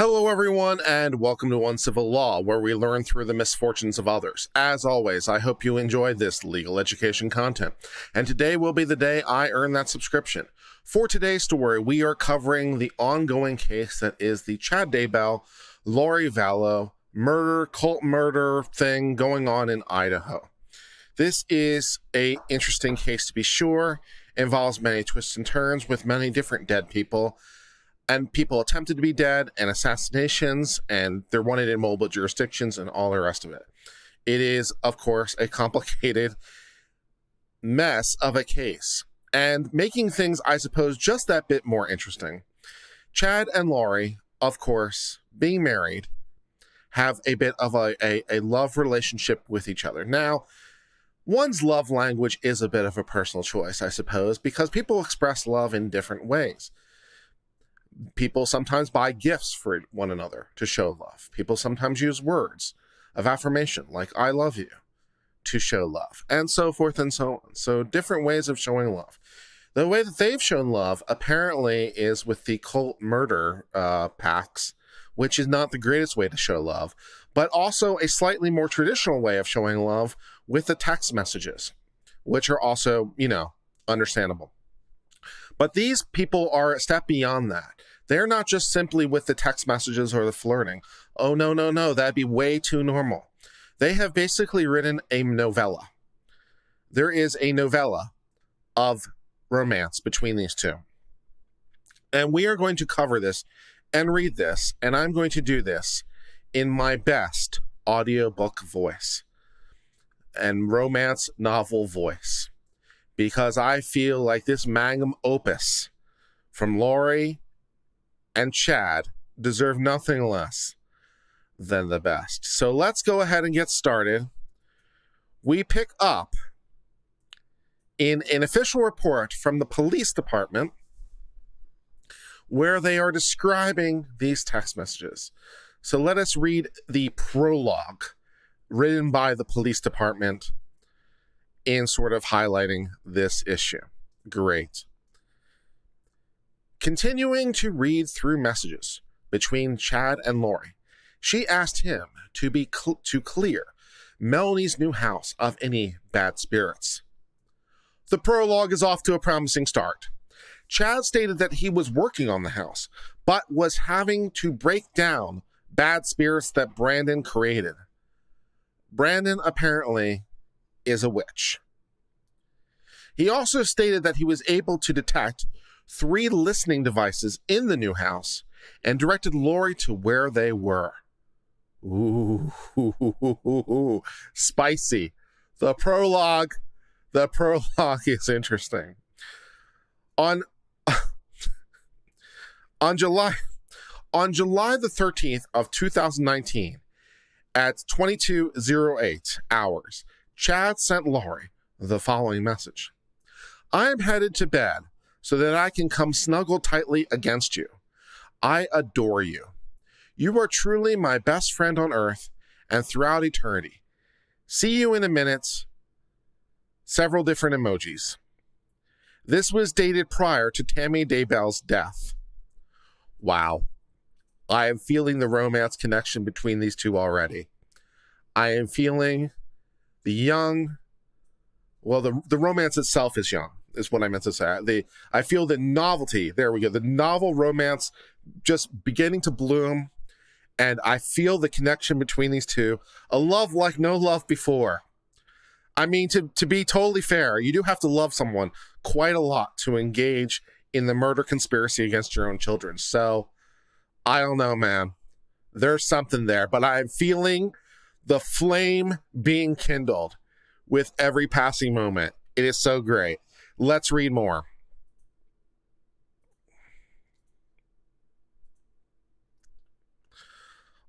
Hello everyone, and welcome to Uncivil Law, where we learn through the misfortunes of others. As always, I hope you enjoyed this legal education content, and today will be the day I earn that subscription. For today's story, we are covering the ongoing case that is the Chad Daybell, Lori Vallow cult murder thing going on in Idaho. This is an interesting case to be sure, involves many twists and turns with many different dead people, and people attempted to be dead, and assassinations, and they're wanted in multiple jurisdictions, and all the rest of it. It is, of course, a complicated mess of a case, and making things, I suppose, just that bit more interesting. Chad and Lori, of course, being married, have a bit of a love relationship with each other. Now, one's love language is a bit of a personal choice, I suppose, because people express love in different ways. People sometimes buy gifts for one another to show love. People sometimes use words of affirmation, like I love you, to show love, and so forth and so on. So different ways of showing love. The way that they've shown love, apparently, is with the cult murder pacts, which is not the greatest way to show love, but also a slightly more traditional way of showing love with the text messages, which are also, understandable. But these people are a step beyond that. They're not just simply with the text messages or the flirting. Oh, no, that'd be way too normal. They have basically written a novella. There is a novella of romance between these two. And we are going to cover this and read this, and I'm going to do this in my best audiobook voice and romance novel voice, because I feel like this magnum opus from Lori and Chad deserve nothing less than the best. So let's go ahead and get started. We pick up in an official report from the police department where they are describing these text messages. So let us read the prologue written by the police department in sort of highlighting this issue. Great. Continuing to read through messages between Chad and Lori, she asked him to clear Melanie's new house of any bad spirits. The prologue is off to a promising start. Chad stated that he was working on the house, but was having to break down bad spirits that Brandon created. Brandon apparently is a witch. He also stated that he was able to detect 3 listening devices in the new house and directed Lori to where they were. Ooh, spicy. The prologue is interesting. On July the 13th of 2019 at 22:08 hours, Chad sent Lori the following message. I am headed to bed so that I can come snuggle tightly against you. I adore you. You are truly my best friend on earth and throughout eternity. See you in a minute. Several different emojis. This was dated prior to Tammy Daybell's death. Wow. I am feeling the romance connection between these two already. I am feeling the romance itself is young, is what I meant to say. I feel the novelty, there we go, the novel romance just beginning to bloom, and I feel the connection between these two, a love like no love before. I mean, to be totally fair, you do have to love someone quite a lot to engage in the murder conspiracy against your own children. So, I don't know, man. There's something there, but I'm feeling the flame being kindled with every passing moment. It is so great. Let's read more.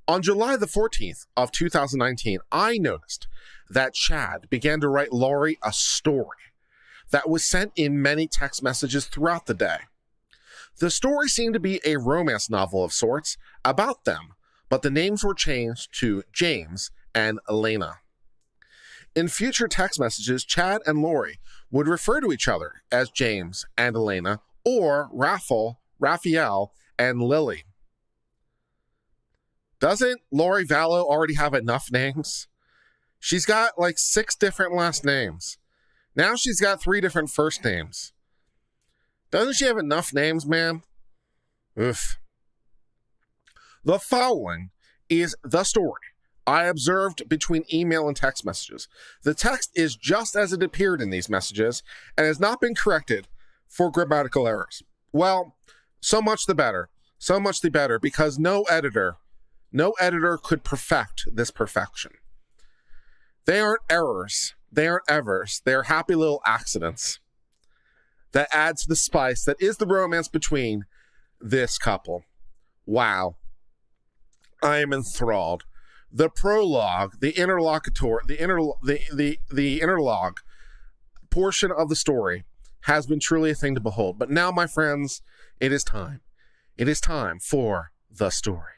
On July the 14th of 2019, I noticed that Chad began to write Lori a story that was sent in many text messages throughout the day. The story seemed to be a romance novel of sorts about them, but the names were changed to James and Elena. In future text messages, Chad and Lori would refer to each other as James and Elena, or Raphael and Lily. Doesn't Lori Vallow already have enough names? She's got like 6 different last names. Now she's got 3 different first names. Doesn't she have enough names, man? Oof. The following is the story I observed between email and text messages. The text is just as it appeared in these messages and has not been corrected for grammatical errors. Well, so much the better. So much the better, because no editor could perfect this perfection. They aren't errors. They aren't evers. They are happy little accidents that add to the spice that is the romance between this couple. Wow. I am enthralled. The prologue, the interlogue portion of the story has been truly a thing to behold. But now, my friends, it is time. It is time for the story.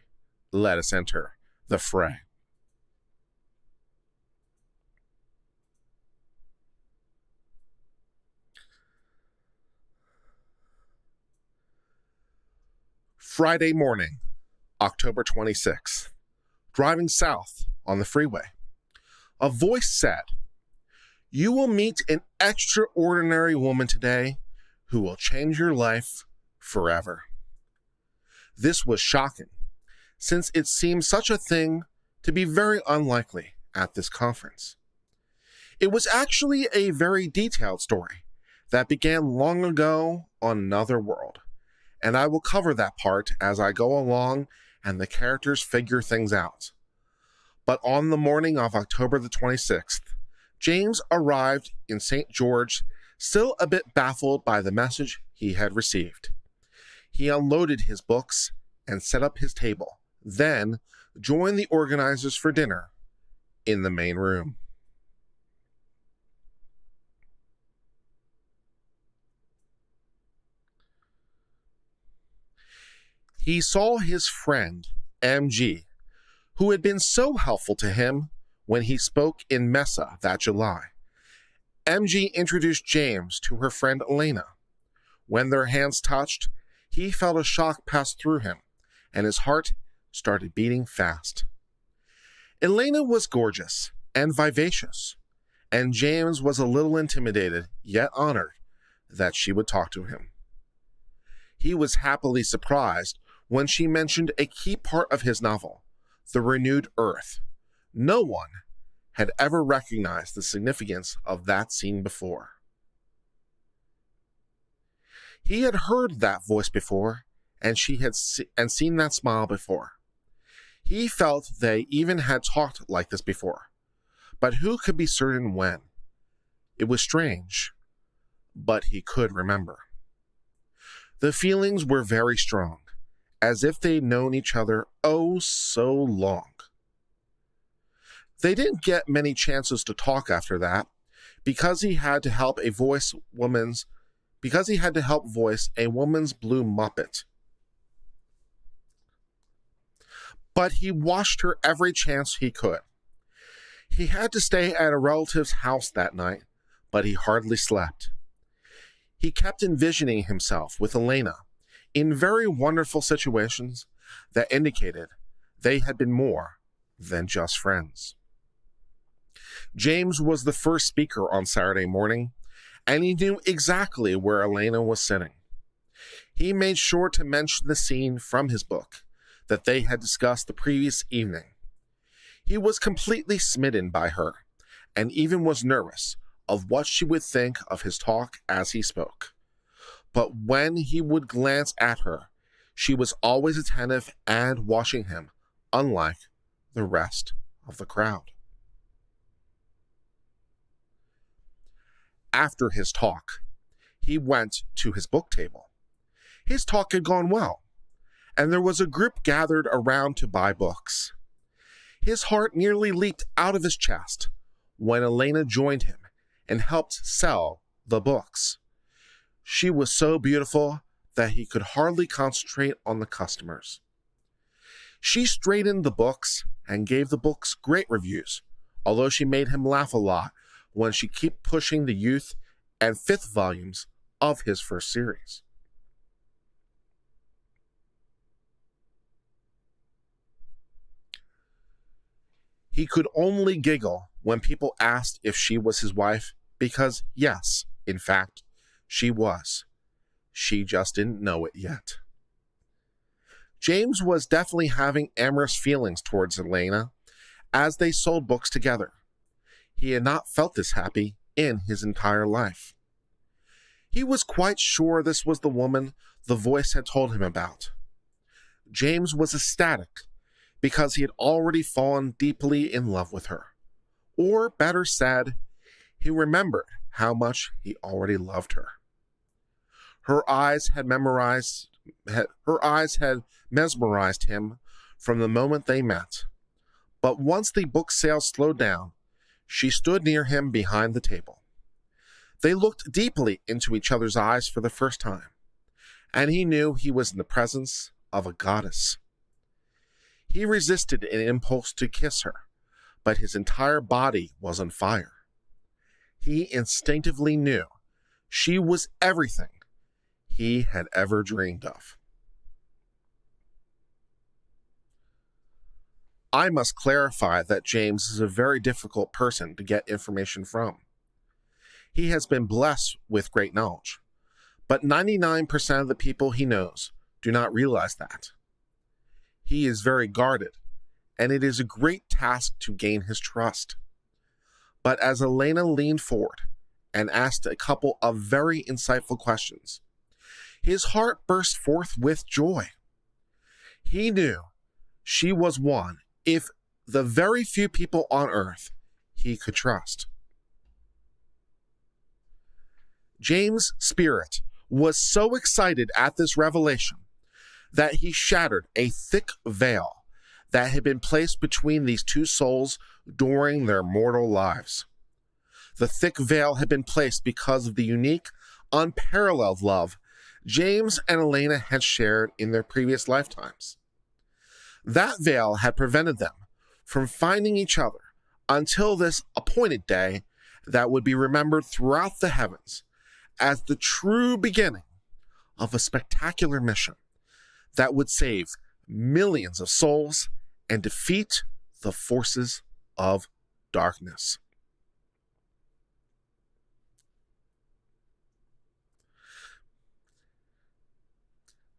Let us enter the fray. Friday morning, October 26th. Driving south on the freeway, a voice said, "You will meet an extraordinary woman today who will change your life forever." This was shocking, since it seemed such a thing to be very unlikely at this conference. It was actually a very detailed story that began long ago on another world, and I will cover that part as I go along and the characters figure things out. But on the morning of October the 26th, James arrived in St. George, still a bit baffled by the message he had received. He unloaded his books and set up his table, then joined the organizers for dinner in the main room. He saw his friend, MG, who had been so helpful to him when he spoke in Mesa that July. MG introduced James to her friend Elena. When their hands touched, he felt a shock pass through him, and his heart started beating fast. Elena was gorgeous and vivacious, and James was a little intimidated, yet honored, that she would talk to him. He was happily surprised when she mentioned a key part of his novel, The Renewed Earth. No one had ever recognized the significance of that scene before. He had heard that voice before, and she had seen that smile before. He felt they even had talked like this before, but who could be certain when? It was strange, but he could remember. The feelings were very strong, as if they'd known each other oh so long. They didn't get many chances to talk after that, because he had to help voice a woman's blue Muppet. But he watched her every chance he could. He had to stay at a relative's house that night, but he hardly slept. He kept envisioning himself with Elena in very wonderful situations that indicated they had been more than just friends. James was the first speaker on Saturday morning, and he knew exactly where Elena was sitting. He made sure to mention the scene from his book that they had discussed the previous evening. He was completely smitten by her, and even was nervous of what she would think of his talk as he spoke. But when he would glance at her, she was always attentive and watching him, unlike the rest of the crowd. After his talk, he went to his book table. His talk had gone well, and there was a group gathered around to buy books. His heart nearly leaped out of his chest when Elena joined him and helped sell the books. She was so beautiful that he could hardly concentrate on the customers. She straightened the books and gave the books great reviews, although she made him laugh a lot when she kept pushing the youth and 5th volumes of his first series. He could only giggle when people asked if she was his wife, because yes, in fact, she was. She just didn't know it yet. James was definitely having amorous feelings towards Elena as they sold books together. He had not felt this happy in his entire life. He was quite sure this was the woman the voice had told him about. James was ecstatic because he had already fallen deeply in love with her. Or, better said, he remembered how much he already loved her. Her eyes had mesmerized him from the moment they met. But once the book sales slowed down, she stood near him behind the table. They looked deeply into each other's eyes for the first time, and he knew he was in the presence of a goddess. He resisted an impulse to kiss her, but his entire body was on fire. He instinctively knew she was everything he had ever dreamed of. I must clarify that James is a very difficult person to get information from. He has been blessed with great knowledge, but 99% of the people he knows do not realize that. He is very guarded, and it is a great task to gain his trust. But as Elena leaned forward and asked a couple of very insightful questions, his heart burst forth with joy. He knew she was one, if the very few people on earth he could trust. James' spirit was so excited at this revelation that he shattered a thick veil that had been placed between these two souls during their mortal lives. The thick veil had been placed because of the unique, unparalleled love James and Elena had shared in their previous lifetimes. That veil had prevented them from finding each other until this appointed day that would be remembered throughout the heavens as the true beginning of a spectacular mission that would save millions of souls and defeat the forces of darkness.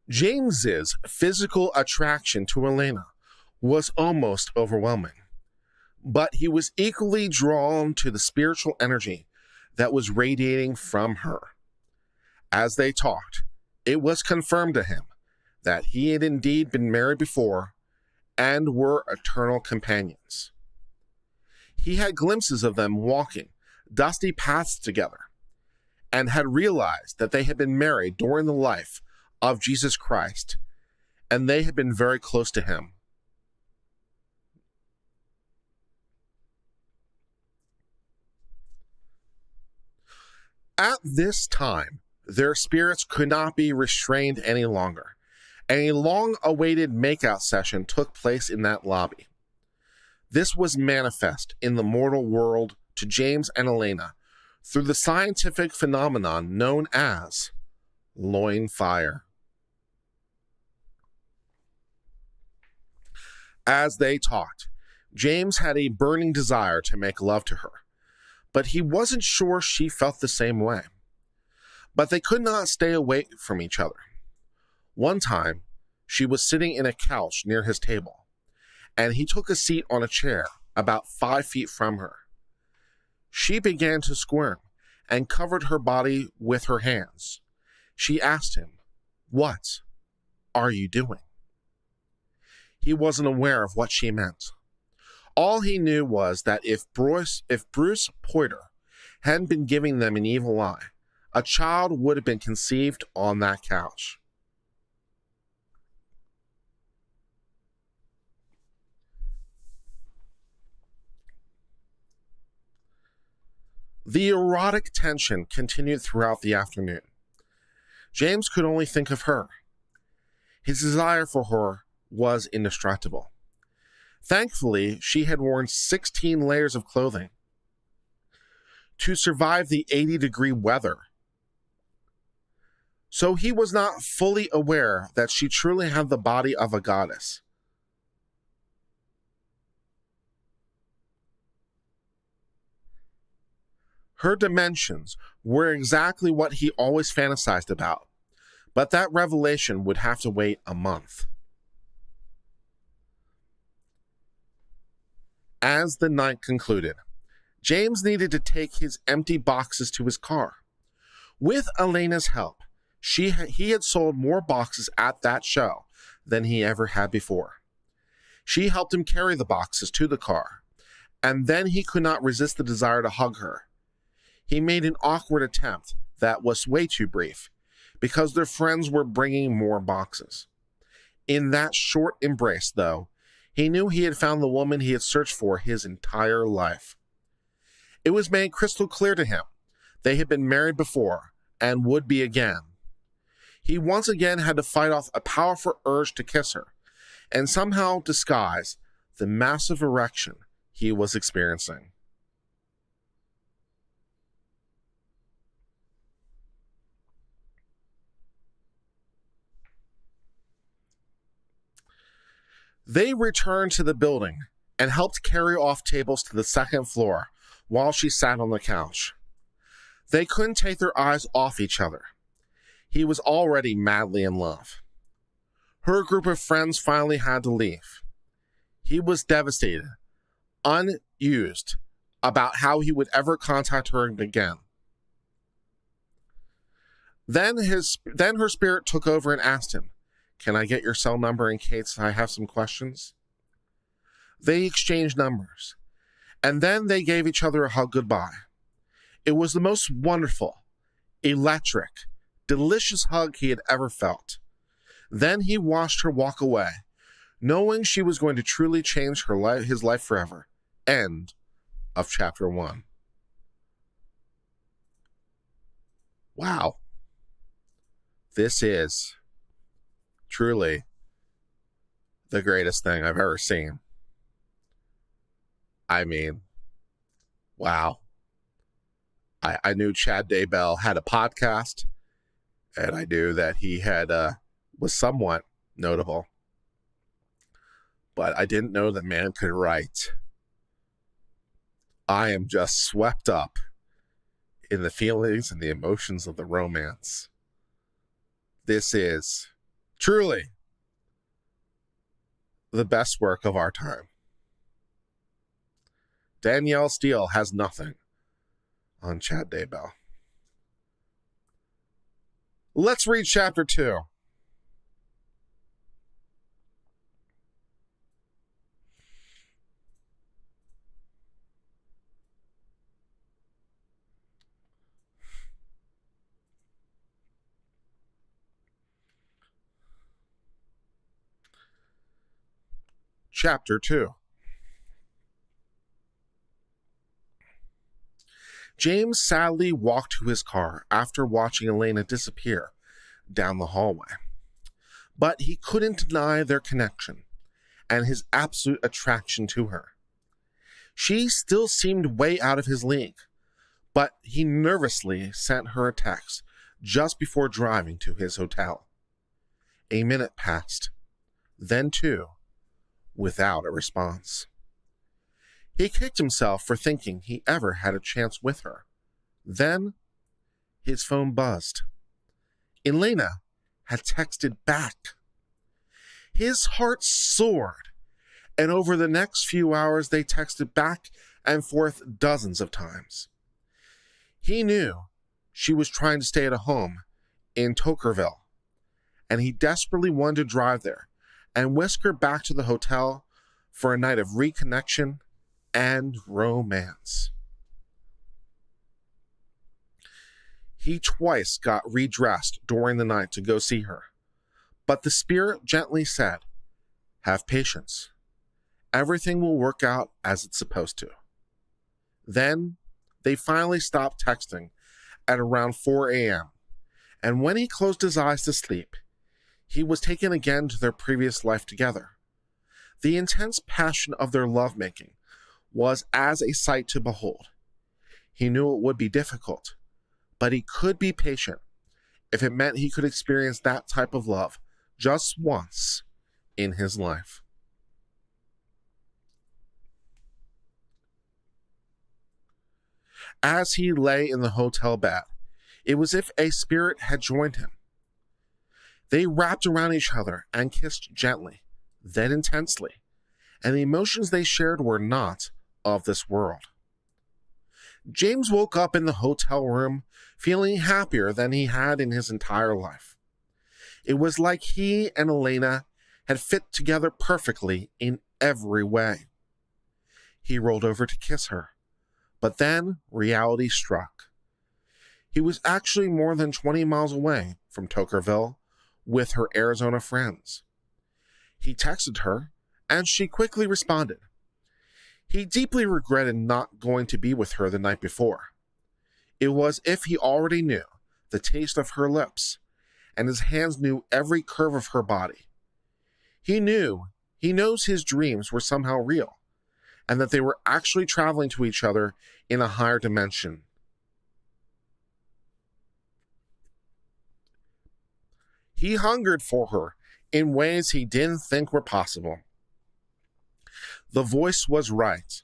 James's physical attraction to Elena was almost overwhelming, but he was equally drawn to the spiritual energy that was radiating from her. As they talked, it was confirmed to him that he had indeed been married before and were eternal companions. He had glimpses of them walking dusty paths together and had realized that they had been married during the life of Jesus Christ, and they had been very close to him. At this time, their spirits could not be restrained any longer, and a long-awaited makeout session took place in that lobby. This was manifest in the mortal world to James and Elena through the scientific phenomenon known as loin fire. As they talked, James had a burning desire to make love to her, but he wasn't sure she felt the same way. But they could not stay away from each other. One time, she was sitting in a couch near his table, and he took a seat on a chair about 5 feet from her. She began to squirm and covered her body with her hands. She asked him, "What are you doing?" He wasn't aware of what she meant. All he knew was that if Bruce Poiter hadn't been giving them an evil eye, a child would have been conceived on that couch. The erotic tension continued throughout the afternoon. James could only think of her. His desire for her was indestructible. Thankfully, she had worn 16 layers of clothing to survive the 80-degree weather. So he was not fully aware that she truly had the body of a goddess. Her dimensions were exactly what he always fantasized about, but that revelation would have to wait a month. As the night concluded, James needed to take his empty boxes to his car. With Elena's help, he had sold more boxes at that show than he ever had before. She helped him carry the boxes to the car, and then he could not resist the desire to hug her. He made an awkward attempt that was way too brief, because their friends were bringing more boxes. In that short embrace, though, he knew he had found the woman he had searched for his entire life. It was made crystal clear to him they had been married before and would be again. He once again had to fight off a powerful urge to kiss her and somehow disguise the massive erection he was experiencing. They returned to the building and helped carry off tables to the second floor while she sat on the couch. They couldn't take their eyes off each other. He was already madly in love. Her group of friends finally had to leave. He was devastated, unused, about how he would ever contact her again. Then her spirit took over and asked him, "Can I get your cell number in case I have some questions?" They exchanged numbers, and then they gave each other a hug goodbye. It was the most wonderful, electric, delicious hug he had ever felt. Then he watched her walk away, knowing she was going to truly change his life forever. End of chapter 1. Wow. This is truly the greatest thing I've ever seen. I mean, wow. I knew Chad Daybell had a podcast, and I knew that he had was somewhat notable, but I didn't know that man could write. I am just swept up in the feelings and the emotions of the romance. This is truly the best work of our time. Danielle Steele has nothing on Chad Daybell. Let's read chapter 2. Chapter 2. James sadly walked to his car after watching Elena disappear down the hallway. But he couldn't deny their connection and his absolute attraction to her. She still seemed way out of his league, but he nervously sent her a text just before driving to his hotel. A minute passed, then 2, without a response. He kicked himself for thinking he ever had a chance with her. Then, his phone buzzed. Elena had texted back. His heart soared, and over the next few hours they texted back and forth dozens of times. He knew she was trying to stay at a home in Tokerville, and he desperately wanted to drive there and whisk her back to the hotel for a night of reconnection and romance. He twice got redressed during the night to go see her, but the spirit gently said, "Have patience. Everything will work out as it's supposed to." Then they finally stopped texting at around 4 a.m., and when he closed his eyes to sleep, he was taken again to their previous life together. The intense passion of their lovemaking was as a sight to behold. He knew it would be difficult, but he could be patient if it meant he could experience that type of love just once in his life. As he lay in the hotel bed, it was as if a spirit had joined him. They wrapped around each other and kissed gently, then intensely, and the emotions they shared were not of this world. James woke up in the hotel room feeling happier than he had in his entire life. It was like he and Elena had fit together perfectly in every way. He rolled over to kiss her, but then reality struck. He was actually more than 20 miles away from Tokerville with her Arizona friends. He texted her, and she quickly responded. He deeply regretted not going to be with her the night before. It was as if he already knew the taste of her lips, and his hands knew every curve of her body. He knows his dreams were somehow real, and that they were actually traveling to each other in a higher dimension. He hungered for her in ways he didn't think were possible. The voice was right.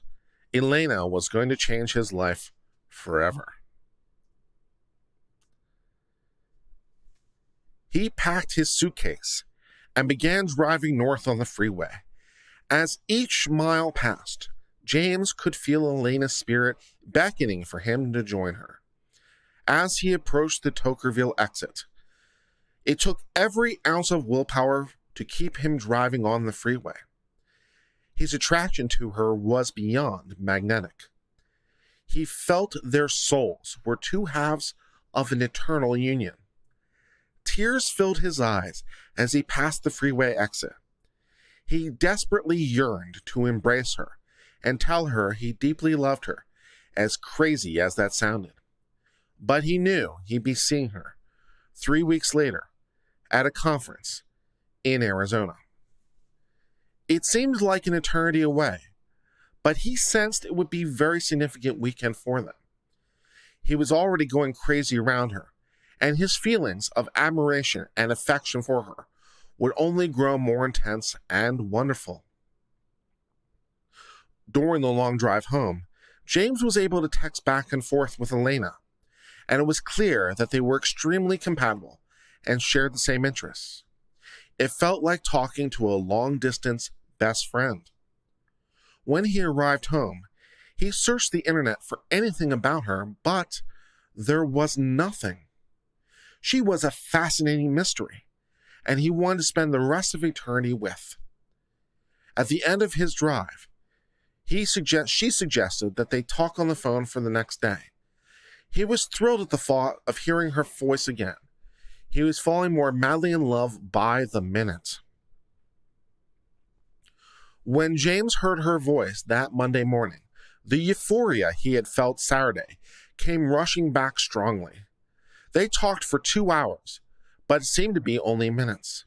Elena was going to change his life forever. He packed his suitcase and began driving north on the freeway. As each mile passed, James could feel Elena's spirit beckoning for him to join her. As he approached the Tokerville exit, it took every ounce of willpower to keep him driving on the freeway. His attraction to her was beyond magnetic. He felt their souls were two halves of an eternal union. Tears filled his eyes as he passed the freeway exit. He desperately yearned to embrace her and tell her he deeply loved her, as crazy as that sounded. But he knew he'd be seeing her 3 weeks later at a conference in Arizona. It seemed like an eternity away, but he sensed it would be a very significant weekend for them. He was already going crazy around her, and his feelings of admiration and affection for her would only grow more intense and wonderful. During the long drive home, James was able to text back and forth with Elena, and it was clear that they were extremely compatible and shared the same interests. It felt like talking to a long-distance best friend. When he arrived home, he searched the internet for anything about her, but there was nothing. She was a fascinating mystery, and he wanted to spend the rest of eternity with. At the end of his drive, she suggested that they talk on the phone for the next day. He was thrilled at the thought of hearing her voice again. He was falling more madly in love by the minute. When James heard her voice that Monday morning, the euphoria he had felt Saturday came rushing back strongly. They talked for 2 hours, but it seemed to be only minutes.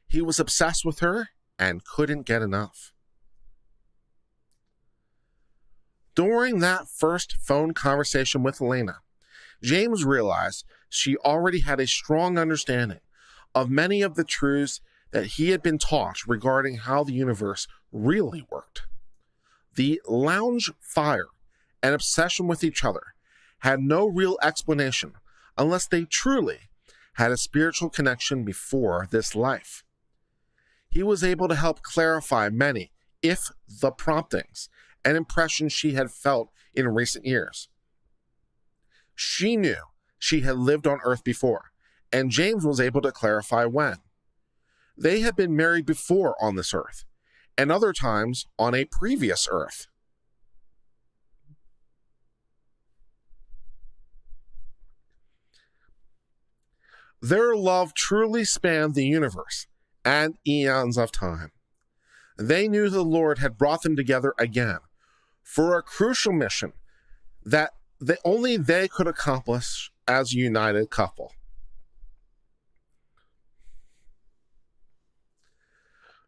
He was obsessed with her and couldn't get enough. During that first phone conversation with Elena, James realized she already had a strong understanding of many of the truths that he had been taught regarding how the universe really worked. The lounge fire and obsession with each other had no real explanation unless they truly had a spiritual connection before this life. He was able to help clarify many, if the promptings and impressions she had felt in recent years. She knew she had lived on Earth before, and James was able to clarify when. They had been married before on this Earth, and other times on a previous Earth. Their love truly spanned the universe and eons of time. They knew the Lord had brought them together again for a crucial mission that only they could accomplish as a united couple.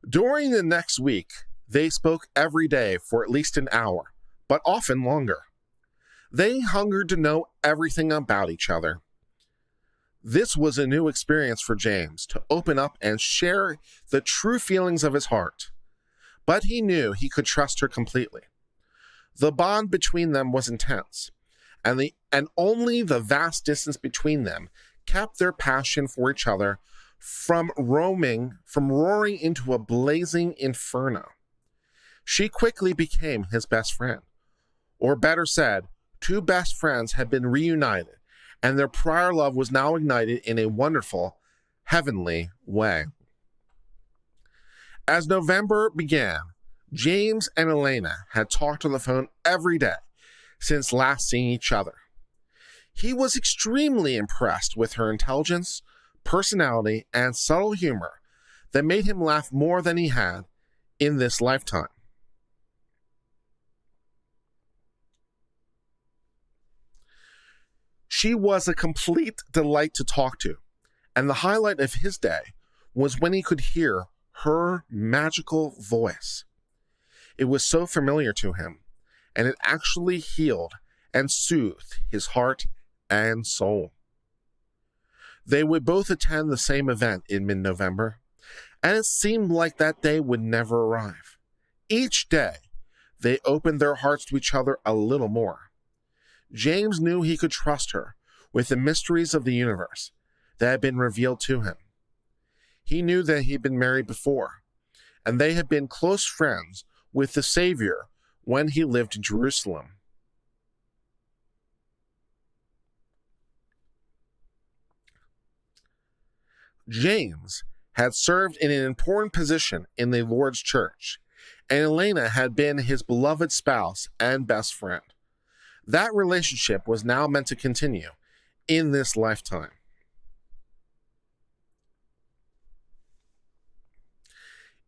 During the next week, they spoke every day for at least an hour, but often longer. They hungered to know everything about each other. This was a new experience for James, to open up and share the true feelings of his heart. But he knew he could trust her completely. The bond between them was intense, and only the vast distance between them kept their passion for each other from roaring into a blazing inferno. She quickly became his best friend. Or better said, two best friends had been reunited, and their prior love was now ignited in a wonderful, heavenly way. As November began, James and Elena had talked on the phone every day since last seeing each other. He was extremely impressed with her intelligence, personality, and subtle humor that made him laugh more than he had in this lifetime. She was a complete delight to talk to, and the highlight of his day was when he could hear her magical voice. It was so familiar to him, and it actually healed and soothed his heart and soul. They would both attend the same event in mid-November, and it seemed like that day would never arrive. Each day, they opened their hearts to each other a little more. James knew he could trust her with the mysteries of the universe that had been revealed to him. He knew that he'd been married before, and they had been close friends with the Savior when he lived in Jerusalem. James had served in an important position in the Lord's church, and Elena had been his beloved spouse and best friend. That relationship was now meant to continue in this lifetime.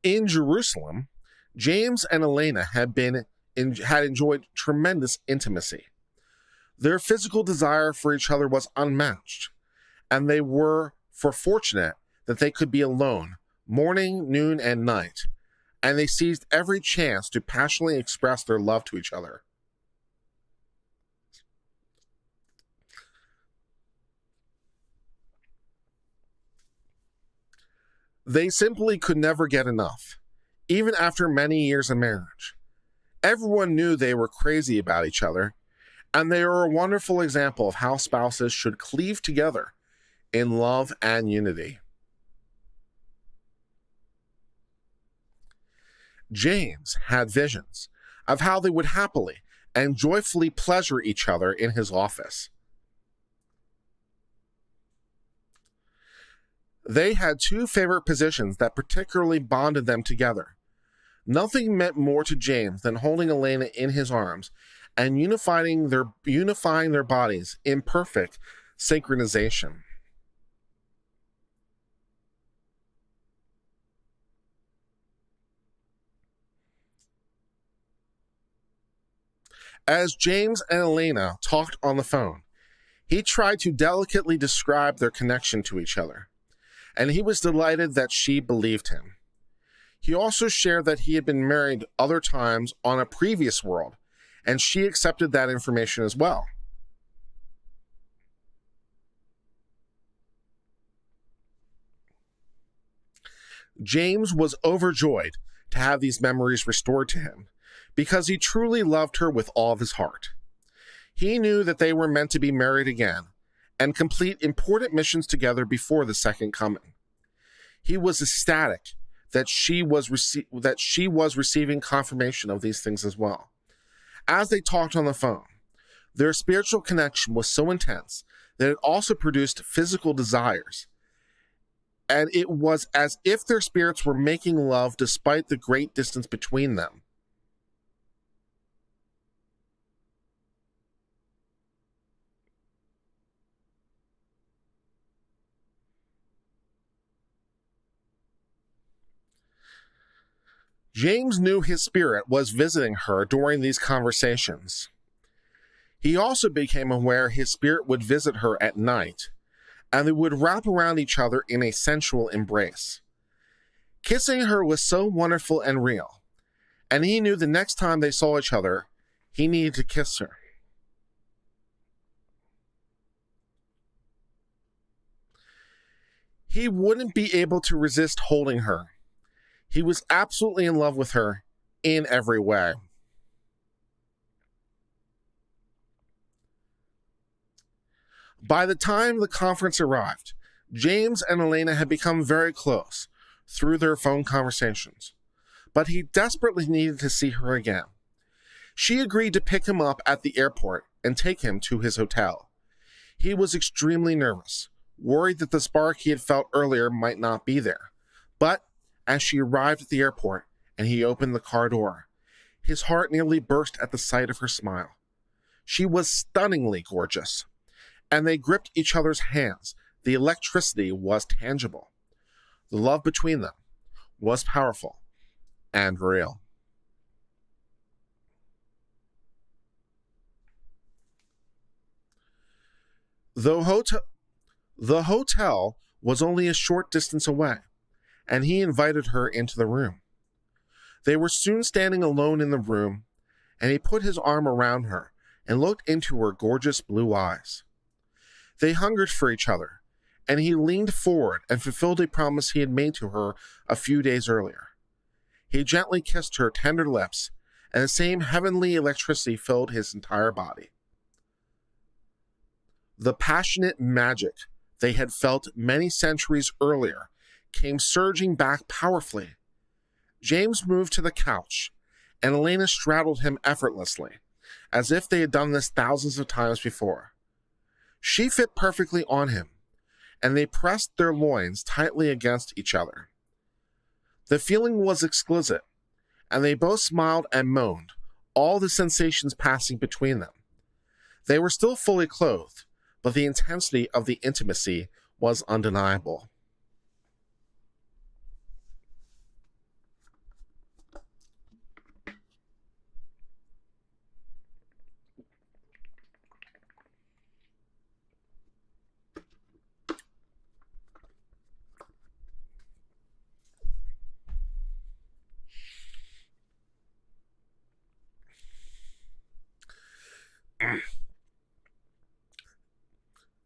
In Jerusalem, James and Elena had enjoyed tremendous intimacy. Their physical desire for each other was unmatched, and they were fortunate that they could be alone morning, noon, and night, and they seized every chance to passionately express their love to each other. They simply could never get enough, even after many years of marriage. Everyone knew they were crazy about each other, and they were a wonderful example of how spouses should cleave together in love and unity. James had visions of how they would happily and joyfully pleasure each other in his office. They had two favorite positions that particularly bonded them together. Nothing meant more to James than holding Elena in his arms and unifying their bodies in perfect synchronization. As James and Elena talked on the phone, he tried to delicately describe their connection to each other, and he was delighted that she believed him. He also shared that he had been married other times on a previous world, and she accepted that information as well. James was overjoyed to have these memories restored to him, because he truly loved her with all of his heart. He knew that they were meant to be married again and complete important missions together before the second coming. He was ecstatic that she was receiving confirmation of these things as well. As they talked on the phone, their spiritual connection was so intense that it also produced physical desires, and it was as if their spirits were making love despite the great distance between them. James knew his spirit was visiting her during these conversations. He also became aware his spirit would visit her at night, and they would wrap around each other in a sensual embrace. Kissing her was so wonderful and real, and he knew the next time they saw each other, he needed to kiss her. He wouldn't be able to resist holding her. He was absolutely in love with her in every way. By the time the conference arrived, James and Elena had become very close through their phone conversations, but he desperately needed to see her again. She agreed to pick him up at the airport and take him to his hotel. He was extremely nervous, worried that the spark he had felt earlier might not be there. But as she arrived at the airport and he opened the car door, his heart nearly burst at the sight of her smile. She was stunningly gorgeous, and they gripped each other's hands. The electricity was tangible. The love between them was powerful and real. The hotel was only a short distance away, and he invited her into the room. They were soon standing alone in the room, and he put his arm around her and looked into her gorgeous blue eyes. They hungered for each other, and he leaned forward and fulfilled a promise he had made to her a few days earlier. He gently kissed her tender lips, and the same heavenly electricity filled his entire body. The passionate magic they had felt many centuries earlier came surging back powerfully. James moved to the couch, and Elena straddled him effortlessly, as if they had done this thousands of times before. She fit perfectly on him, and they pressed their loins tightly against each other. The feeling was exquisite, and they both smiled and moaned, all the sensations passing between them. They were still fully clothed, but the intensity of the intimacy was undeniable.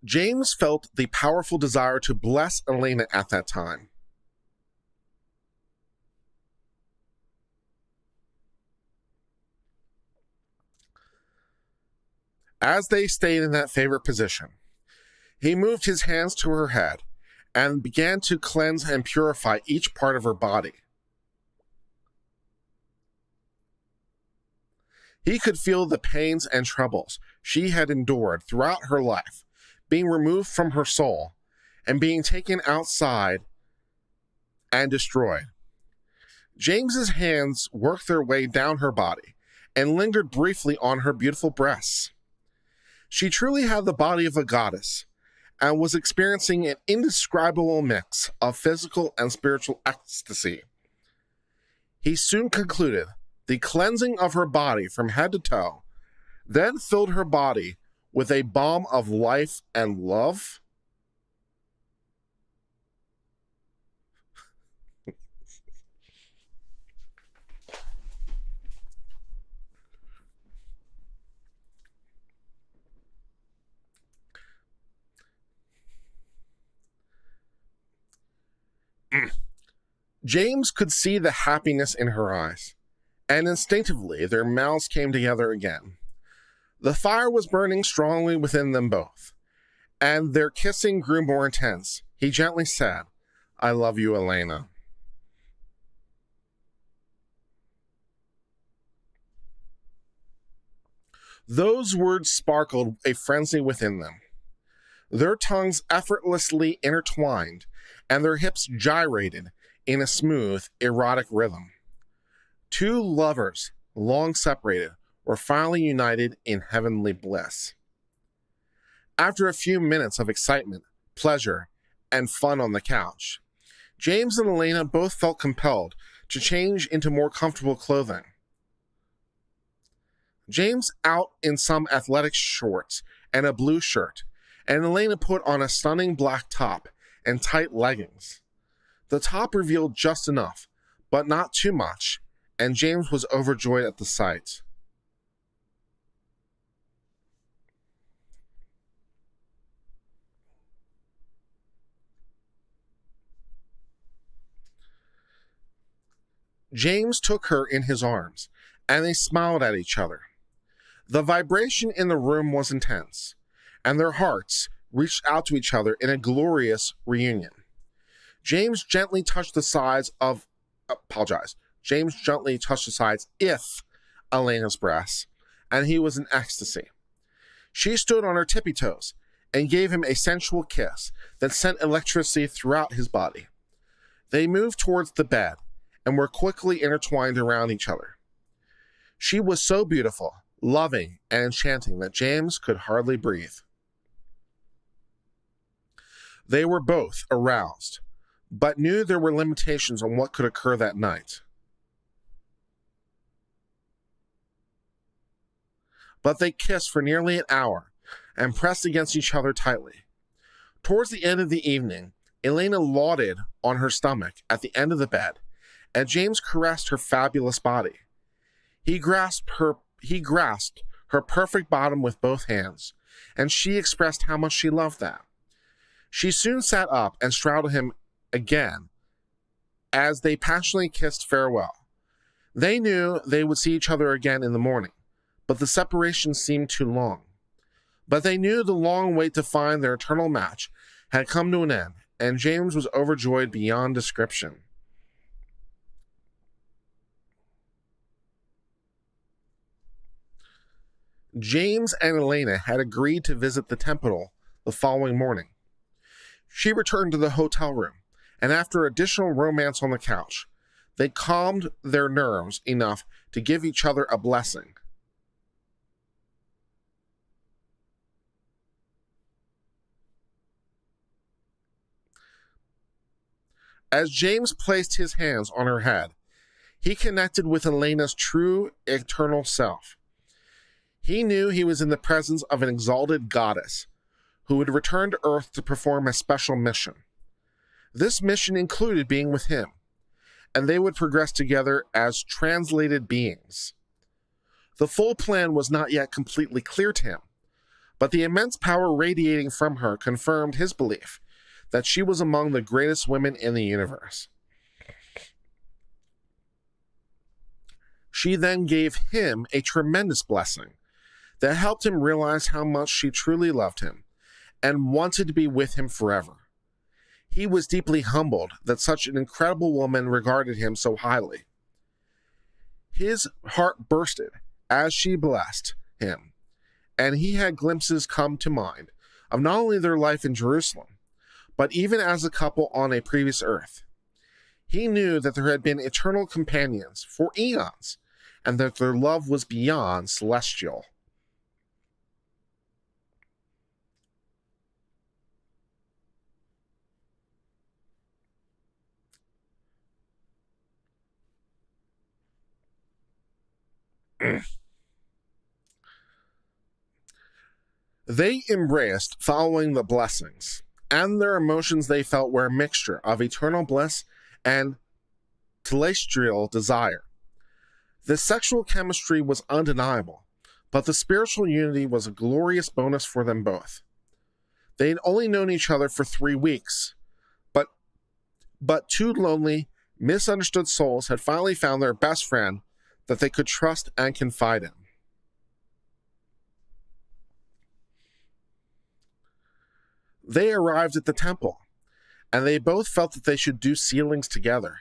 James felt the powerful desire to bless Elena at that time. As they stayed in that favorite position, he moved his hands to her head and began to cleanse and purify each part of her body. He could feel the pains and troubles she had endured throughout her life being removed from her soul and being taken outside and destroyed. James's hands worked their way down her body and lingered briefly on her beautiful breasts. She truly had the body of a goddess and was experiencing an indescribable mix of physical and spiritual ecstasy. He soon concluded the cleansing of her body from head to toe, then filled her body with a balm of life and love. James could see the happiness in her eyes, and instinctively their mouths came together again. The fire was burning strongly within them both, and their kissing grew more intense. He gently said, "I love you, Elena." Those words sparkled a frenzy within them. Their tongues effortlessly intertwined, and their hips gyrated in a smooth, erotic rhythm. Two lovers, long separated, were finally united in heavenly bliss. After a few minutes of excitement, pleasure, and fun on the couch, James and Elena both felt compelled to change into more comfortable clothing. James out in some athletic shorts and a blue shirt, and Elena put on a stunning black top and tight leggings. The top revealed just enough, but not too much, and James was overjoyed at the sight. James took her in his arms, and they smiled at each other. The vibration in the room was intense, and their hearts reached out to each other in a glorious reunion. James gently touched the sides of, James gently touched the sides if Elena's breasts, and he was in ecstasy. She stood on her tippy toes and gave him a sensual kiss that sent electricity throughout his body. They moved towards the bed and were quickly intertwined around each other. She was so beautiful, loving, and enchanting that James could hardly breathe. They were both aroused, but knew there were limitations on what could occur that night. But they kissed for nearly an hour and pressed against each other tightly. Towards the end of the evening, Elena lauded on her stomach at the end of the bed, and James caressed her fabulous body. He grasped her perfect bottom with both hands, and she expressed how much she loved that. She soon sat up and straddled him again as they passionately kissed farewell. They knew they would see each other again in the morning, but the separation seemed too long. But they knew the long wait to find their eternal match had come to an end, and James was overjoyed beyond description. James and Elena had agreed to visit the temple the following morning. She returned to the hotel room, and after additional romance on the couch, they calmed their nerves enough to give each other a blessing. As James placed his hands on her head, he connected with Elena's true eternal self. He knew he was in the presence of an exalted goddess who would return to Earth to perform a special mission. This mission included being with him, and they would progress together as translated beings. The full plan was not yet completely clear to him, but the immense power radiating from her confirmed his belief that she was among the greatest women in the universe. She then gave him a tremendous blessing that helped him realize how much she truly loved him and wanted to be with him forever. He was deeply humbled that such an incredible woman regarded him so highly. His heart bursted as she blessed him, and he had glimpses come to mind of not only their life in Jerusalem, but even as a couple on a previous Earth. He knew that there had been eternal companions for eons, and that their love was beyond celestial. They embraced following the blessings, and their emotions they felt were a mixture of eternal bliss and celestial desire. The sexual chemistry was undeniable, but the spiritual unity was a glorious bonus for them both. They had only known each other for 3 weeks, but two lonely, misunderstood souls had finally found their best friend that they could trust and confide in. They arrived at the temple, and they both felt that they should do sealings together.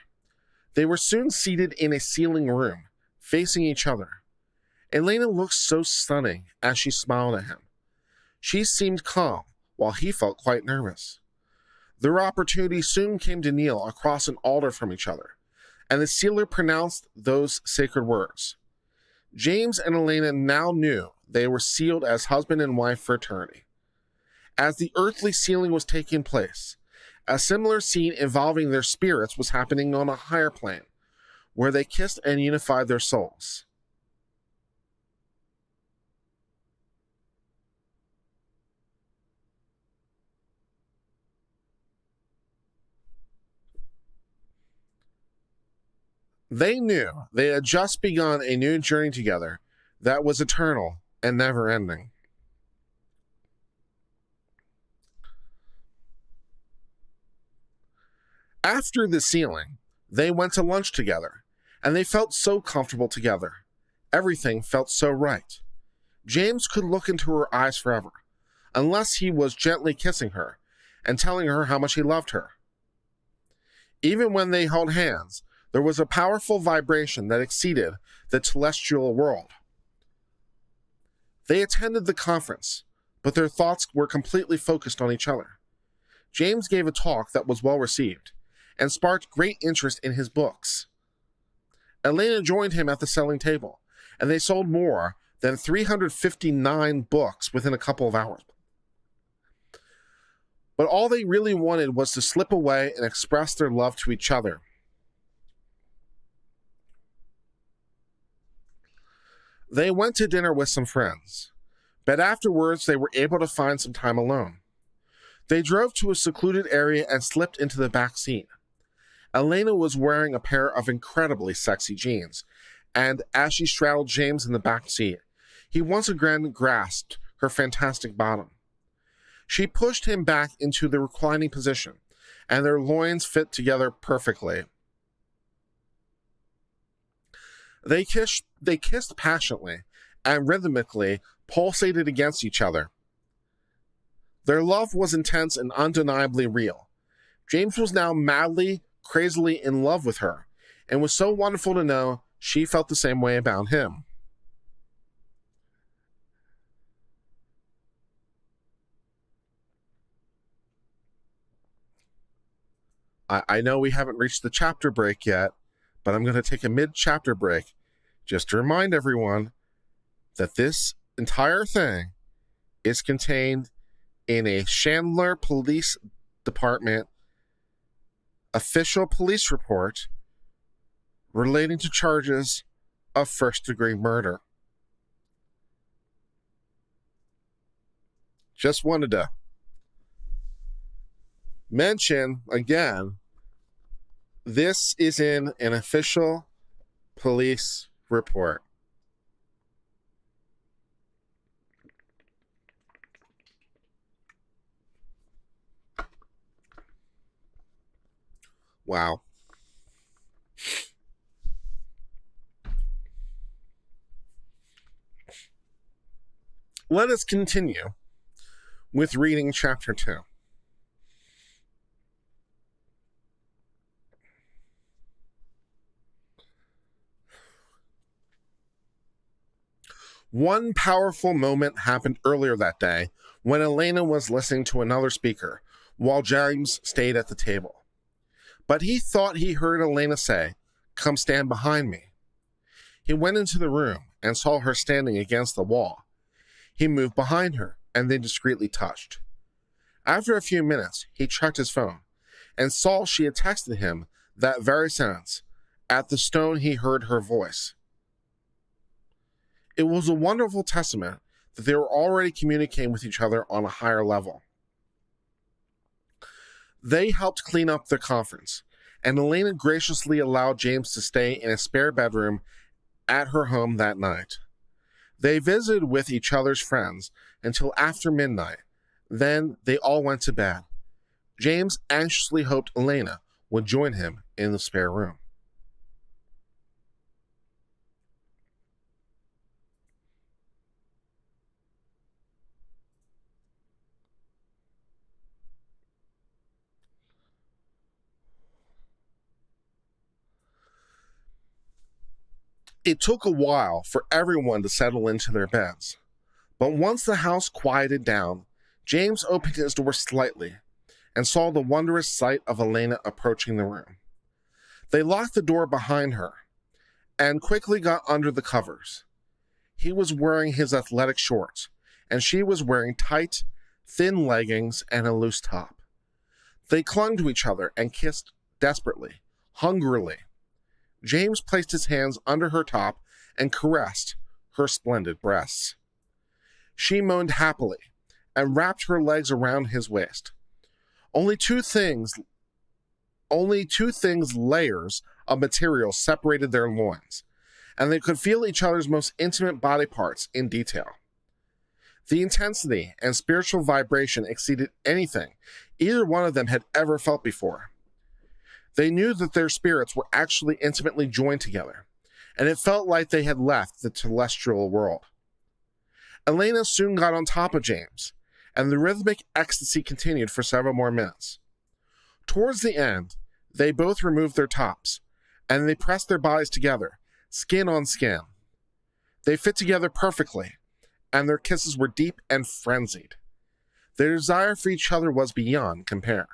They were soon seated in a sealing room, facing each other. Elena looked so stunning as she smiled at him. She seemed calm, while he felt quite nervous. Their opportunity soon came to kneel across an altar from each other, and the sealer pronounced those sacred words. James and Elena now knew they were sealed as husband and wife for eternity. As the earthly sealing was taking place, a similar scene involving their spirits was happening on a higher plane, where they kissed and unified their souls. They knew they had just begun a new journey together that was eternal and never-ending. After the sealing, they went to lunch together, and they felt so comfortable together. Everything felt so right. James could look into her eyes forever, unless he was gently kissing her and telling her how much he loved her. Even when they held hands, there was a powerful vibration that exceeded the celestial world. They attended the conference, but their thoughts were completely focused on each other. James gave a talk that was well received and sparked great interest in his books. Elena joined him at the selling table, and they sold more than 359 books within a couple of hours. But all they really wanted was to slip away and express their love to each other. They went to dinner with some friends, but afterwards they were able to find some time alone. They drove to a secluded area and slipped into the back seat. Elena was wearing a pair of incredibly sexy jeans, and as she straddled James in the back seat, he once again grasped her fantastic bottom. She pushed him back into the reclining position, and their loins fit together perfectly. They kissed passionately and rhythmically pulsated against each other. Their love was intense and undeniably real. James was now madly, crazily in love with her, and was so wonderful to know she felt the same way about him. I know we haven't reached the chapter break yet, but I'm going to take a mid-chapter break just to remind everyone that this entire thing is contained in a Chandler Police Department official police report relating to charges of first-degree murder. Just wanted to mention again, this is in an official police report. Wow. Let us continue with reading chapter 2. One powerful moment happened earlier that day when Elena was listening to another speaker while James stayed at the table. But he thought he heard Elena say, "Come stand behind me." He went into the room and saw her standing against the wall. He moved behind her and they discreetly touched. After a few minutes, he checked his phone and saw she had texted him that very sentence. At the stone, he heard her voice. It was a wonderful testament that they were already communicating with each other on a higher level. They helped clean up the conference, and Elena graciously allowed James to stay in a spare bedroom at her home that night. They visited with each other's friends until after midnight. Then they all went to bed. James anxiously hoped Elena would join him in the spare room. It took a while for everyone to settle into their beds, but once the house quieted down, James opened his door slightly and saw the wondrous sight of Elena approaching the room. They locked the door behind her and quickly got under the covers. He was wearing his athletic shorts, and she was wearing tight, thin leggings and a loose top. They clung to each other and kissed desperately, hungrily. James placed his hands under her top and caressed her splendid breasts. She moaned happily and wrapped her legs around his waist. Only two things layers of material separated their loins, and they could feel each other's most intimate body parts in detail. The intensity and spiritual vibration exceeded anything either one of them had ever felt before. They knew that their spirits were actually intimately joined together, and it felt like they had left the celestial world. Elena soon got on top of James, and the rhythmic ecstasy continued for several more minutes. Towards the end, they both removed their tops, and they pressed their bodies together, skin on skin. They fit together perfectly, and their kisses were deep and frenzied. Their desire for each other was beyond compare.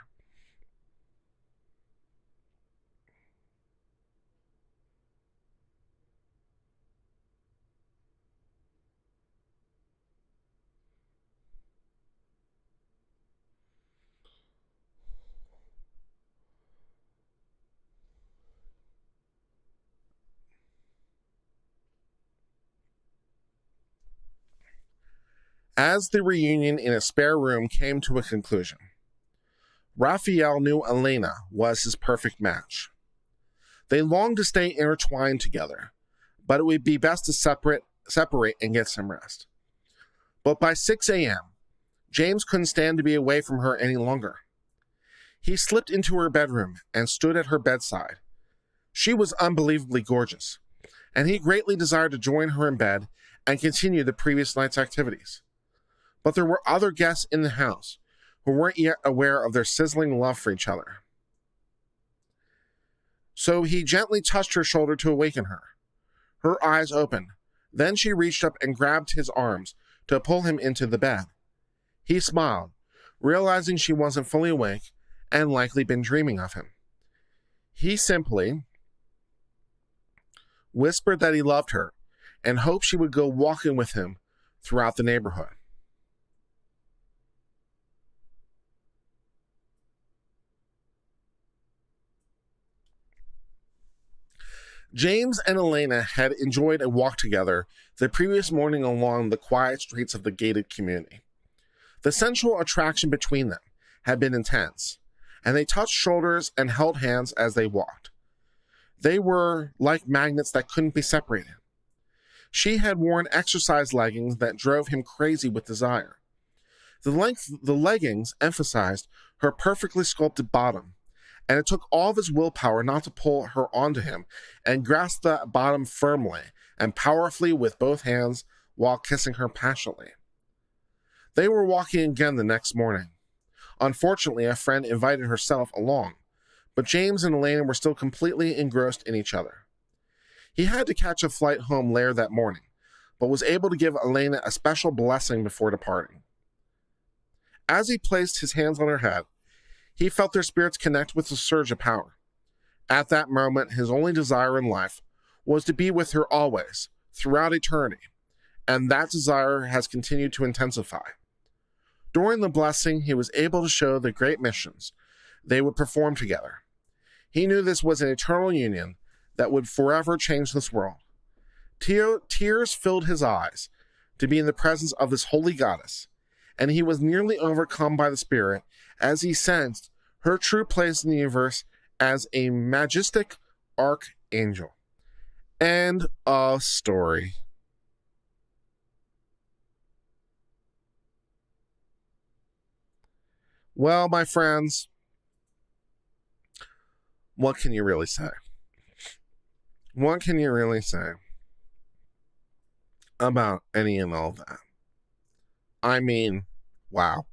As the reunion in a spare room came to a conclusion, Raphael knew Elena was his perfect match. They longed to stay intertwined together, but it would be best to separate and get some rest. But by 6 a.m., James couldn't stand to be away from her any longer. He slipped into her bedroom and stood at her bedside. She was unbelievably gorgeous, and he greatly desired to join her in bed and continue the previous night's activities. But there were other guests in the house who weren't yet aware of their sizzling love for each other. So he gently touched her shoulder to awaken her. Her eyes opened. Then she reached up and grabbed his arms to pull him into the bed. He smiled, realizing she wasn't fully awake and likely been dreaming of him. He simply whispered that he loved her and hoped she would go walking with him throughout the neighborhood. James and Elena had enjoyed a walk together the previous morning along the quiet streets of the gated community. The sensual attraction between them had been intense, and they touched shoulders and held hands as they walked. They were like magnets that couldn't be separated. She had worn exercise leggings that drove him crazy with desire. The leggings emphasized her perfectly sculpted bottom, and it took all of his willpower not to pull her onto him and grasp that bottom firmly and powerfully with both hands while kissing her passionately. They were walking again the next morning. Unfortunately, a friend invited herself along, but James and Elena were still completely engrossed in each other. He had to catch a flight home later that morning, but was able to give Elena a special blessing before departing. As he placed his hands on her head, he felt their spirits connect with a surge of power. At that moment, his only desire in life was to be with her always, throughout eternity, and that desire has continued to intensify. During the blessing, he was able to show the great missions they would perform together. He knew this was an eternal union that would forever change this world. Tears filled his eyes to be in the presence of this holy goddess, and he was nearly overcome by the Spirit as he sensed her true place in the universe as a majestic archangel. End of story. Well, my friends, what can you really say? What can you really say about any and all of that? I mean, wow.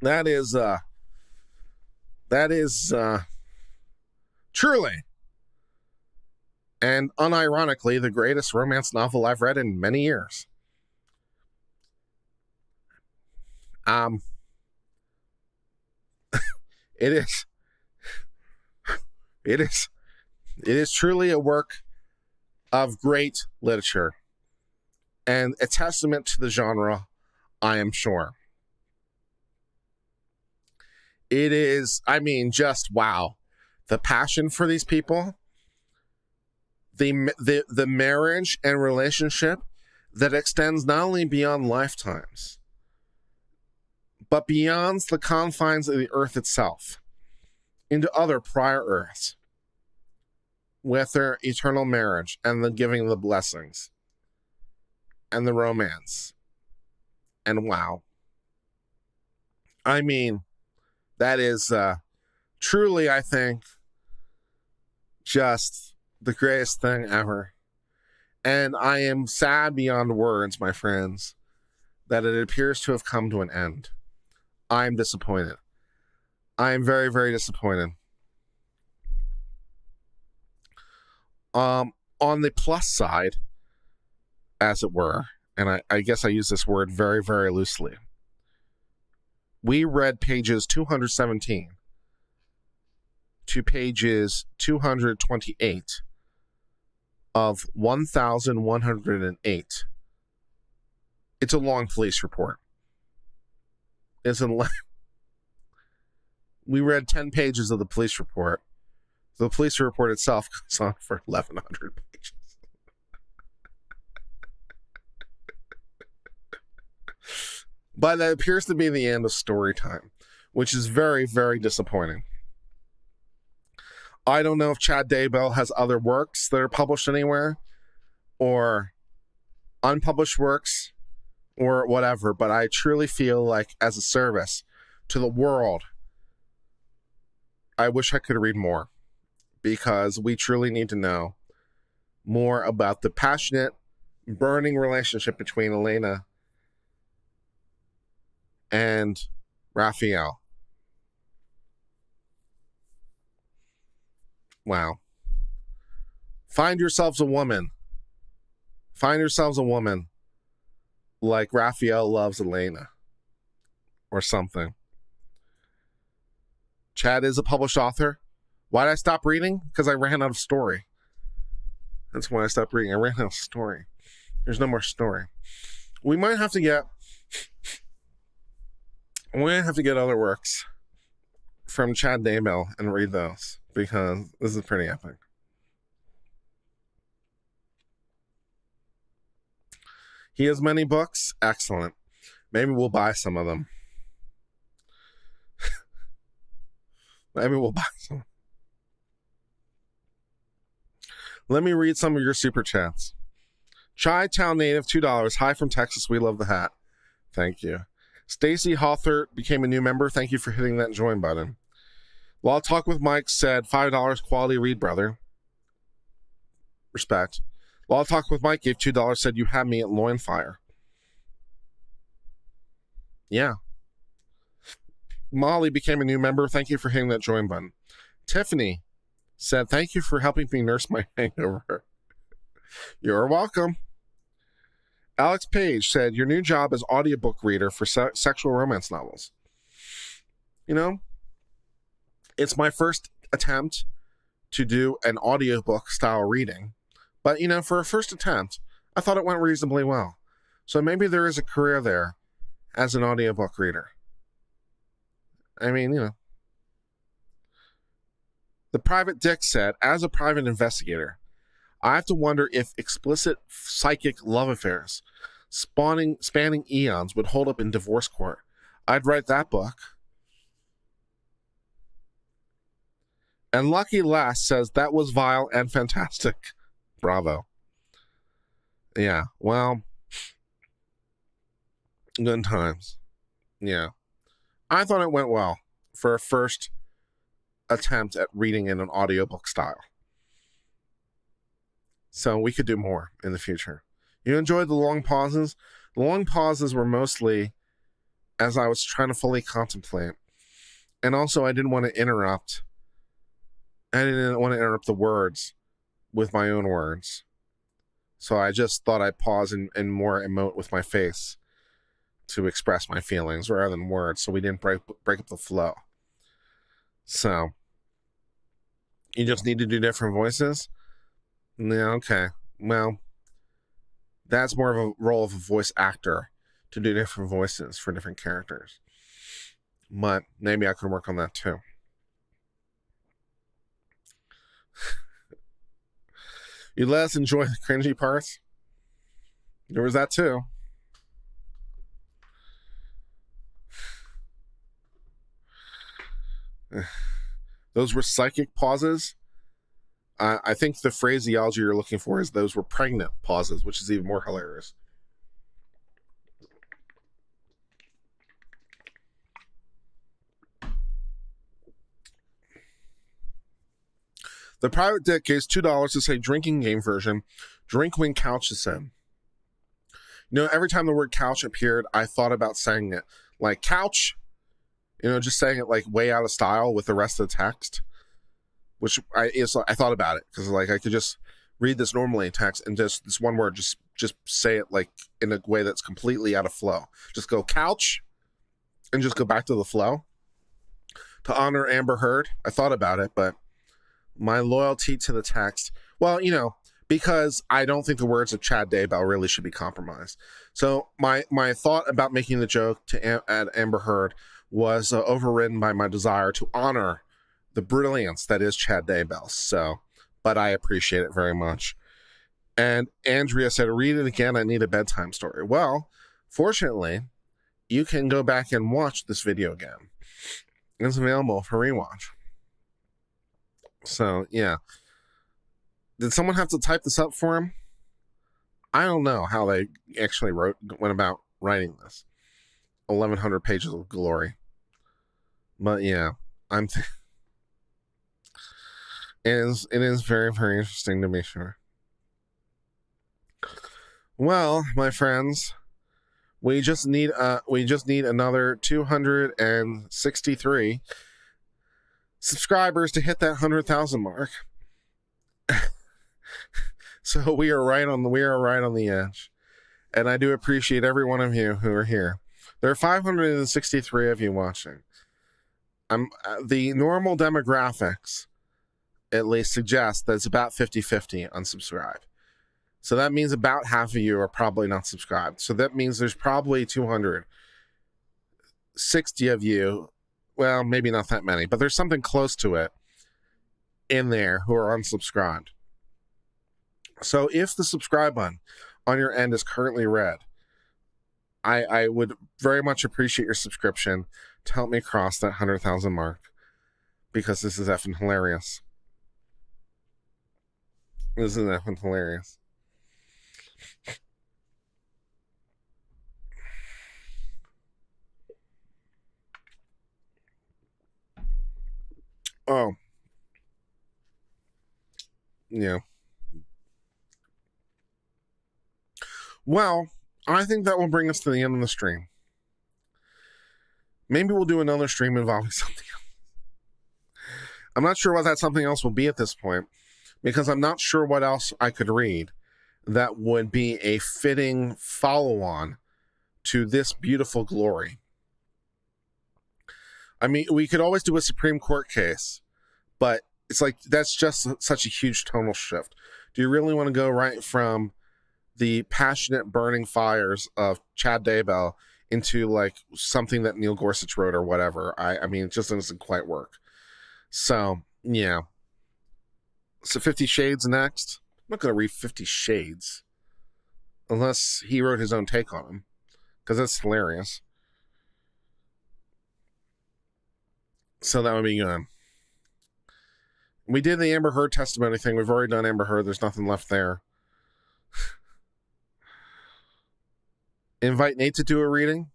That is truly and unironically the greatest romance novel I've read in many years. It is truly a work of great literature and a testament to the genre, I am sure. It is, I mean, just wow. The passion for these people, the marriage and relationship that extends not only beyond lifetimes, but beyond the confines of the earth itself, into other prior earths, with their eternal marriage and the giving of the blessings and the romance. And wow. I mean, that is truly, I think, just the greatest thing ever. And I am sad beyond words, my friends, that it appears to have come to an end. I'm disappointed. I am very, very disappointed. On the plus side, as it were, and I guess I use this word very, very loosely, we read pages 217 to pages 228 of 1,108. It's a long police report. We read 10 pages of the police report. The police report itself goes on for 1,100 pages. But that appears to be the end of story time, which is very, very disappointing. I don't know if Chad Daybell has other works that are published anywhere, or unpublished works, or whatever, but I truly feel like, as a service to the world, I wish I could read more, because we truly need to know more about the passionate, burning relationship between Elena and Raphael. Wow. Find yourselves a woman. Find yourselves a woman like Raphael loves Elena, or something. Chad is a published author. Why did I stop reading? Because I ran out of story. That's why I stopped reading. I ran out of story. There's no more story. We might have to get other works from Chad Daybell and read those, because this is pretty epic. He has many books. Excellent. Maybe we'll buy some of them. Maybe we'll buy some. Let me read some of your super chats. Chi-Town Native, $2. Hi from Texas. We love the hat. Thank you. Stacy Hawthorne became a new member. Thank you for hitting that join button. Law Talk with Mike said, $5 quality read, brother. Respect. Law Talk with Mike gave $2, said, you had me at loin fire. Yeah. Molly became a new member. Thank you for hitting that join button. Tiffany said, thank you for helping me nurse my hangover. You're welcome. Alex Page said, your new job as audiobook reader for sexual romance novels. You know, it's my first attempt to do an audiobook style reading. But, you know, for a first attempt, I thought it went reasonably well. So maybe there is a career there as an audiobook reader. I mean, you know. The Private Dick said, as a private investigator, I have to wonder if explicit psychic love affairs spanning eons would hold up in divorce court. I'd write that book. And Lucky Lass says, that was vile and fantastic. Bravo. Yeah, well, good times. Yeah. I thought it went well for a first attempt at reading in an audiobook style. So we could do more in the future. You enjoyed the long pauses? The long pauses were mostly as I was trying to fully contemplate. And also I didn't want to interrupt. I didn't want to interrupt the words with my own words. So I just thought I'd pause and more emote with my face to express my feelings rather than words, so we didn't break up the flow. So you just need to do different voices? Yeah, okay. Well, that's more of a role of a voice actor, to do different voices for different characters. But maybe I could work on that too. You let us enjoy the cringy parts? There was that too. Those were psychic pauses. I think the phraseology you're looking for is those were pregnant pauses, which is even more hilarious. The Private Dick gave $2 to say drinking game version. Drink when couch is in. every time the word couch appeared, I thought about saying it like couch, just saying it like way out of style with the rest of the text, which I thought about it because like I could just read this normally in text and just this one word, just say it like in a way that's completely out of flow. Just go couch and just go back to the flow. To honor Amber Heard, I thought about it, but my loyalty to the text, well, because I don't think the words of Chad Daybell really should be compromised. So my thought about making the joke at Amber Heard was overridden by my desire to honor the brilliance that is Chad Daybell. So, but I appreciate it very much. And Andrea said, read it again. I need a bedtime story. Well, fortunately, you can go back and watch this video again. It's available for rewatch. So, yeah. Did someone have to type this up for him? I don't know how they actually went about writing this. 1,100 pages of glory. But yeah, it is very, very interesting to be sure. Well, my friends, we just need another 263 subscribers to hit that 100,000 mark. So we are right on the edge, and I do appreciate every one of you who are here. There are 563 of you watching. The normal demographics at least suggest that it's about 50-50 unsubscribed. So that means about half of you are probably not subscribed. So that means there's probably 260 of you, well, maybe not that many, but there's something close to it in there who are unsubscribed. So if the subscribe button on your end is currently red, I would very much appreciate your subscription to help me cross that 100,000 mark, because this is effing hilarious. This is effing hilarious. Oh. Yeah. Well, I think that will bring us to the end of the stream. Maybe we'll do another stream involving something else. I'm not sure what that something else will be at this point, because I'm not sure what else I could read that would be a fitting follow-on to this beautiful glory. I mean, we could always do a Supreme Court case, but it's like, that's just such a huge tonal shift. Do you really want to go right from the passionate burning fires of Chad Daybell into like something that Neil Gorsuch wrote or whatever? I mean, it just doesn't quite work. So, yeah. So 50 Shades next. I'm not going to read 50 Shades unless he wrote his own take on him, because that's hilarious. So that would be good. We did the Amber Heard testimony thing. We've already done Amber Heard. There's nothing left there. Invite Nate to do a reading.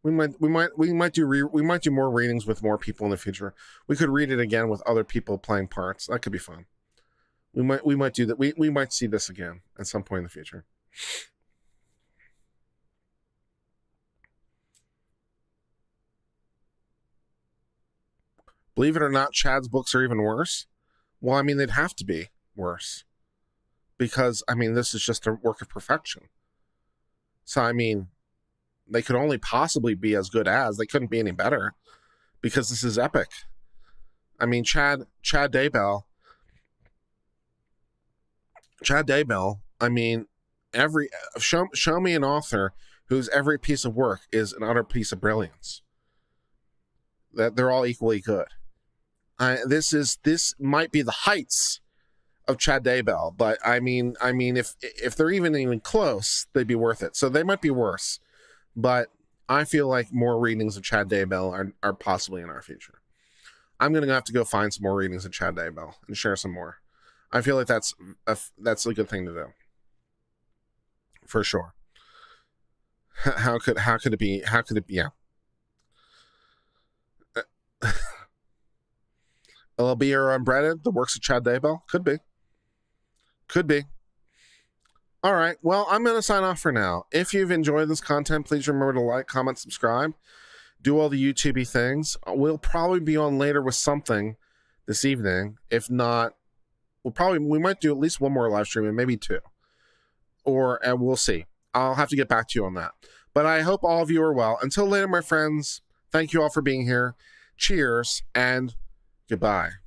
We might do more readings with more people in the future. We could read it again with other people playing parts. That could be fun. We might do that. We might see this again at some point in the future. Believe it or not, Chad's books are even worse. Well, I mean, they'd have to be worse, because I mean, this is just a work of perfection. So I mean, they could only possibly be as good as. They couldn't be any better, because this is epic. I mean, Chad Daybell. I mean, show me an author whose every piece of work is an utter piece of brilliance. That they're all equally good. This might be the heights of Chad Daybell, but I mean, if they're even close, they'd be worth it. So they might be worse, but I feel like more readings of Chad Daybell are possibly in our future. I'm gonna have to go find some more readings of Chad Daybell and share some more. I feel like that's a good thing to do, for sure. How could it be? Yeah. LLB or Unbreaded, the works of Chad Daybell? Could be. All right, well, I'm going to sign off for now. If you've enjoyed this content, please remember to like, comment, subscribe, do all the YouTube-y things. We'll probably be on later with something this evening. If not, we might do at least one more live stream and maybe two, and we'll see. I'll have to get back to you on that. But I hope all of you are well. Until later, my friends, thank you all for being here. Cheers and goodbye.